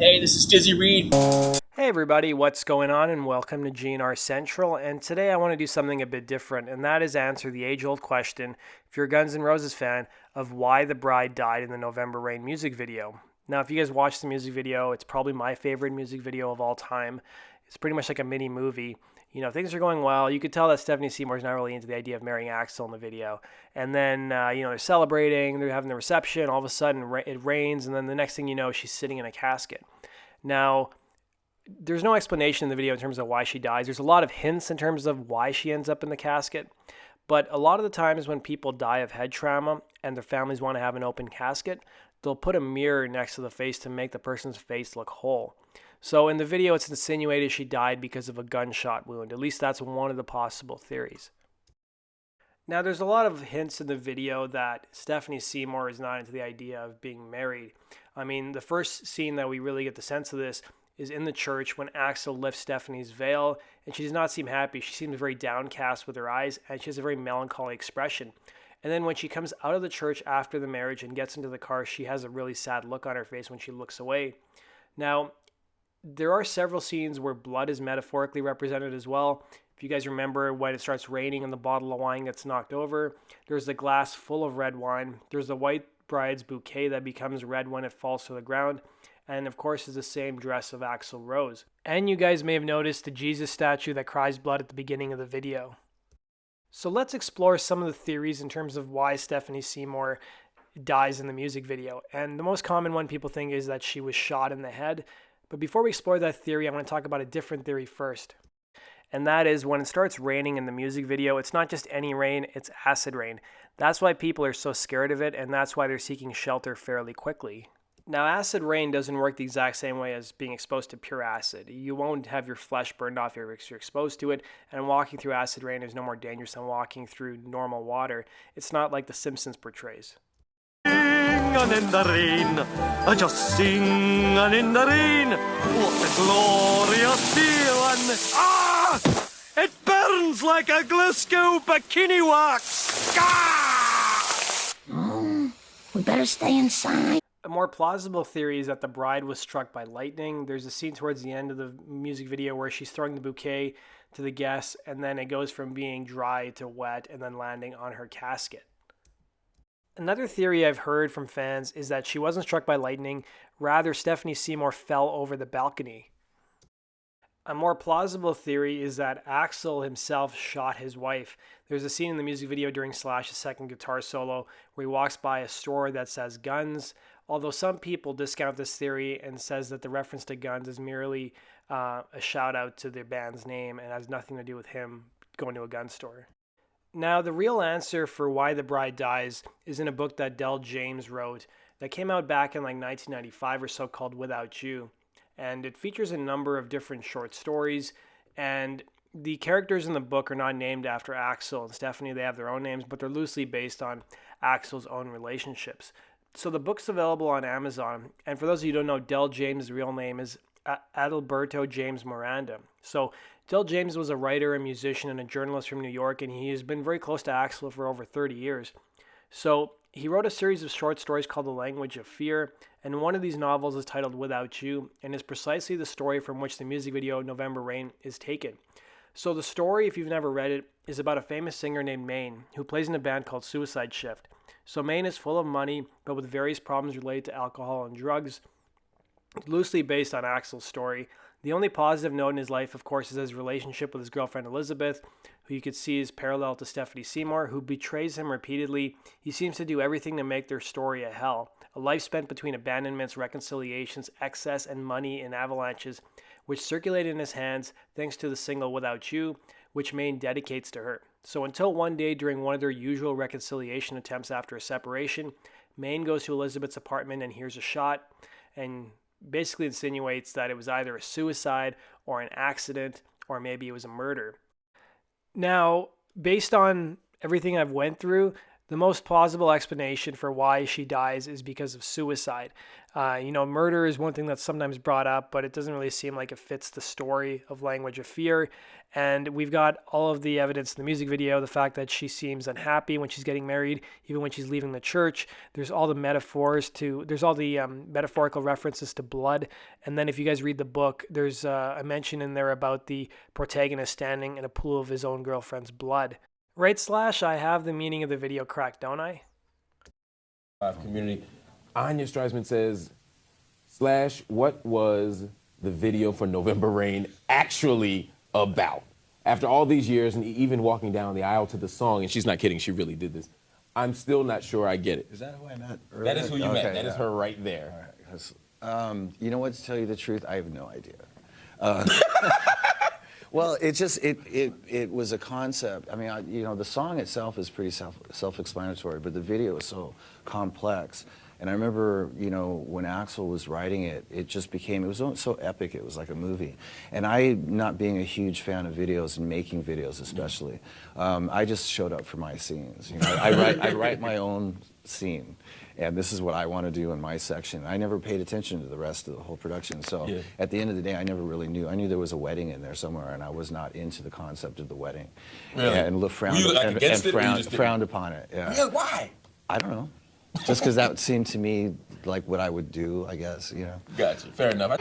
Hey, this is Dizzy Reed. Hey everybody, what's going on, and welcome to GNR Central. And today I want to do something a bit different, and that is answer the age-old question, if you're a Guns N' Roses fan, of why the bride died in the November Rain music video. Now, if you guys watched the music video, it's probably my favorite music video of all time. It's pretty much like a mini movie. You know, things are going well. You could tell that Stephanie Seymour's not really into the idea of marrying Axl in the video. And then, they're celebrating, they're having the reception, all of a sudden it rains, and then the next thing you know, she's sitting in a casket. Now, there's no explanation in the video in terms of why she dies. There's a lot of hints in terms of why she ends up in the casket. But a lot of the times when people die of head trauma and their families want to have an open casket, they'll put a mirror next to the face to make the person's face look whole. So in the video, it's insinuated she died because of a gunshot wound. At least that's one of the possible theories. Now, there's a lot of hints in the video that Stephanie Seymour is not into the idea of being married. I mean, the first scene that we really get the sense of this is in the church when Axl lifts Stephanie's veil, and she does not seem happy. She seems very downcast with her eyes, and she has a very melancholy expression. And then when she comes out of the church after the marriage and gets into the car, she has a really sad look on her face when she looks away. Now, there are several scenes where blood is metaphorically represented as well. If you guys remember when it starts raining and the bottle of wine gets knocked over, there's the glass full of red wine. There's the white bride's bouquet that becomes red when it falls to the ground. And of course is the same dress of Axl Rose. And you guys may have noticed the Jesus statue that cries blood at the beginning of the video. So let's explore some of the theories in terms of why Stephanie Seymour dies in the music video. And the most common one people think is that she was shot in the head. But before we explore that theory, I want to talk about a different theory first. And that is when it starts raining in the music video, it's not just any rain, it's acid rain. That's why people are so scared of it, and that's why they're seeking shelter fairly quickly. Now, acid rain doesn't work the exact same way as being exposed to pure acid. You won't have your flesh burned off if you're exposed to it, and walking through acid rain is no more dangerous than walking through normal water. It's not like The Simpsons portrays. Singing in the rain, just singing in the rain. What a glorious feeling! Ah! It burns like a Glasgow bikini wax! Ah! Oh, we better stay inside. A more plausible theory is that the bride was struck by lightning. There's a scene towards the end of the music video where she's throwing the bouquet to the guests, and then it goes from being dry to wet and then landing on her casket. Another theory I've heard from fans is that she wasn't struck by lightning, rather Stephanie Seymour fell over the balcony. A more plausible theory is that Axl himself shot his wife. There's a scene in the music video during Slash's second guitar solo where he walks by a store that says Guns, although some people discount this theory and says that the reference to Guns is merely a shout out to the band's name and has nothing to do with him going to a gun store. Now, the real answer for why the bride dies is in a book that Del James wrote that came out back in like 1995 or so called Without You. And it features a number of different short stories, and the characters in the book are not named after Axl and Stephanie. They have their own names, but they're loosely based on Axl's own relationships. So the book's available on Amazon, and for those of you who don't know, Del James' real name is Adalberto James Miranda. So Del James was a writer, a musician, and a journalist from New York, and he has been very close to Axl for over 30 years. So he wrote a series of short stories called The Language of Fear, and one of these novels is titled Without You, and is precisely the story from which the music video November Rain is taken. So the story, if you've never read it, is about a famous singer named Maine, who plays in a band called Suicide Shift. So Maine is full of money, but with various problems related to alcohol and drugs, loosely based on Axl's story. The only positive note in his life, of course, is his relationship with his girlfriend Elizabeth, who you could see is parallel to Stephanie Seymour, who betrays him repeatedly. He seems to do everything to make their story a hell. A life spent between abandonments, reconciliations, excess, and money in avalanches, which circulated in his hands thanks to the single Without You, which Maine dedicates to her. So until one day during one of their usual reconciliation attempts after a separation, Maine goes to Elizabeth's apartment and hears a shot, and basically insinuates that it was either a suicide or an accident, or maybe it was a murder. Now, based on everything I've went through, The most plausible explanation for why she dies is because of suicide. Murder is one thing that's sometimes brought up, but it doesn't really seem like it fits the story of Language of Fear. And we've got all of the evidence in the music video, the fact that she seems unhappy when she's getting married, even when she's leaving the church. There's all the metaphorical references to blood. And then if you guys read the book, there's a mention in there about the protagonist standing in a pool of his own girlfriend's blood. Right / I have the meaning of the video correct, don't I? Community. Anya Streisman says, / what was the video for November Rain actually about? After all these years and even walking down the aisle to the song, and she's not kidding, she really did this, I'm still not sure I get it. Is that who I met earlier? That is who you met. That is her right there. All right, you know what, to tell you the truth, I have no idea. Well, it was a concept. I mean, the song itself is pretty self-explanatory, but the video is so complex. And I remember, when Axl was writing it, it was so epic, it was like a movie. And I, not being a huge fan of videos and making videos especially, I just showed up for my scenes. I write my own scene. And this is what I want to do in my section. I never paid attention to the rest of the whole production. So at the end of the day, I never really knew. I knew there was a wedding in there somewhere, and I was not into the concept of the wedding. Really? And frowned upon it. Yeah. Really? Why? I don't know. Just because that seemed to me like what I would do, I guess, Gotcha. Fair enough.